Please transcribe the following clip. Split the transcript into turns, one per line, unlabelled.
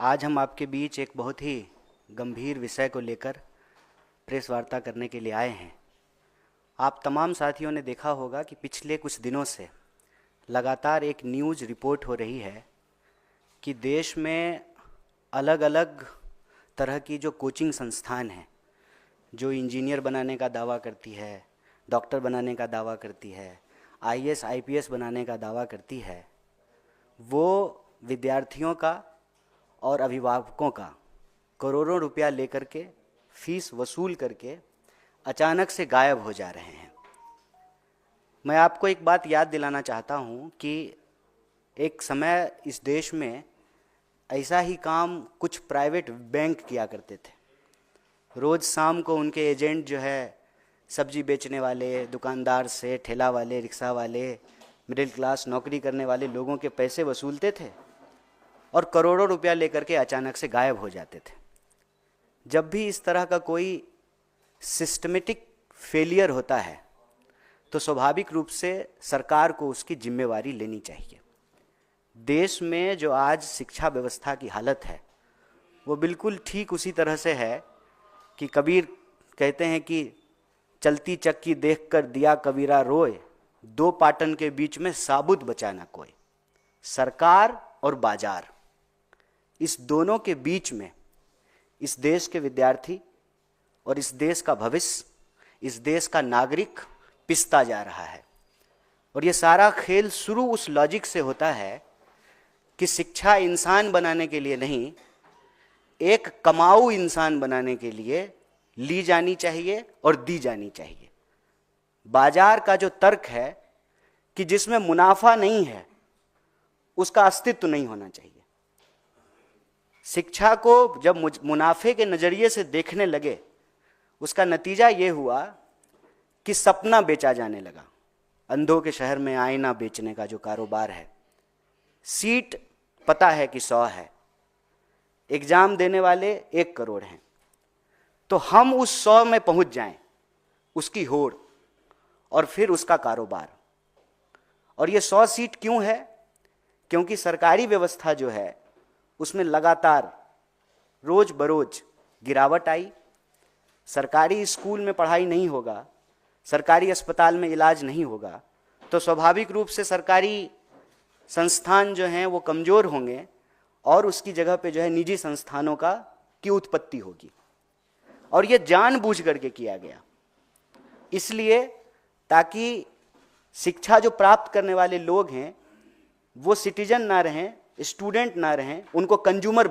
आज हम आपके बीच एक बहुत ही गंभीर विषय को लेकर प्रेस वार्ता करने के लिए आए हैं। आप तमाम साथियों ने देखा होगा कि पिछले कुछ दिनों से लगातार एक न्यूज़ रिपोर्ट हो रही है कि देश में अलग अलग तरह की जो कोचिंग संस्थान हैं, जो इंजीनियर बनाने का दावा करती है, डॉक्टर बनाने का दावा करती है, आईएएस आईपीएस बनाने का दावा करती है, वो विद्यार्थियों का और अभिभावकों का करोड़ों रुपया लेकर के फीस वसूल करके अचानक से गायब हो जा रहे हैं। मैं आपको एक बात याद दिलाना चाहता हूँ कि एक समय इस देश में ऐसा ही काम कुछ प्राइवेट बैंक किया करते थे। रोज़ शाम को उनके एजेंट जो है सब्जी बेचने वाले दुकानदार से, ठेला वाले, रिक्शा वाले, मिडिल क्लास नौकरी करने वाले लोगों के पैसे वसूलते थे और करोड़ों रुपया लेकर के अचानक से गायब हो जाते थे। जब भी इस तरह का कोई सिस्टमेटिक फेलियर होता है तो स्वाभाविक रूप से सरकार को उसकी जिम्मेवारी लेनी चाहिए। देश में जो आज शिक्षा व्यवस्था की हालत है वो बिल्कुल ठीक उसी तरह से है कि कबीर कहते हैं कि चलती चक्की देखकर दिया कबीरा रोए, दो पाटन के बीच में साबुत बचा ना कोई। सरकार और बाजार, इस दोनों के बीच में इस देश के विद्यार्थी और इस देश का भविष्य, इस देश का नागरिक पिसता जा रहा है। और ये सारा खेल शुरू उस लॉजिक से होता है कि शिक्षा इंसान बनाने के लिए नहीं, एक कमाऊ इंसान बनाने के लिए ली जानी चाहिए और दी जानी चाहिए। बाजार का जो तर्क है कि जिसमें मुनाफा नहीं है उसका अस्तित्व नहीं होना चाहिए। शिक्षा को जब मुनाफे के नजरिए से देखने लगे, उसका नतीजा ये हुआ कि सपना बेचा जाने लगा। अंधों के शहर में आईना बेचने का जो कारोबार है, सीट पता है कि 100 है, एग्जाम देने वाले 1 करोड़ हैं, तो हम उस 100 में पहुंच जाएं, उसकी होड़ और फिर उसका कारोबार। और ये 100 सीट क्यों है? क्योंकि सरकारी व्यवस्था जो है उसमें लगातार रोज बरोज गिरावट आई। सरकारी स्कूल में पढ़ाई नहीं होगा, सरकारी अस्पताल में इलाज नहीं होगा, तो स्वाभाविक रूप से सरकारी संस्थान जो हैं वो कमज़ोर होंगे और उसकी जगह पे जो है निजी संस्थानों की उत्पत्ति होगी। और ये जानबूझ करके किया गया, इसलिए ताकि शिक्षा जो प्राप्त करने वाले लोग हैं वो सिटीजन ना रहें, स्टूडेंट ना रहें, उनको कंज्यूमर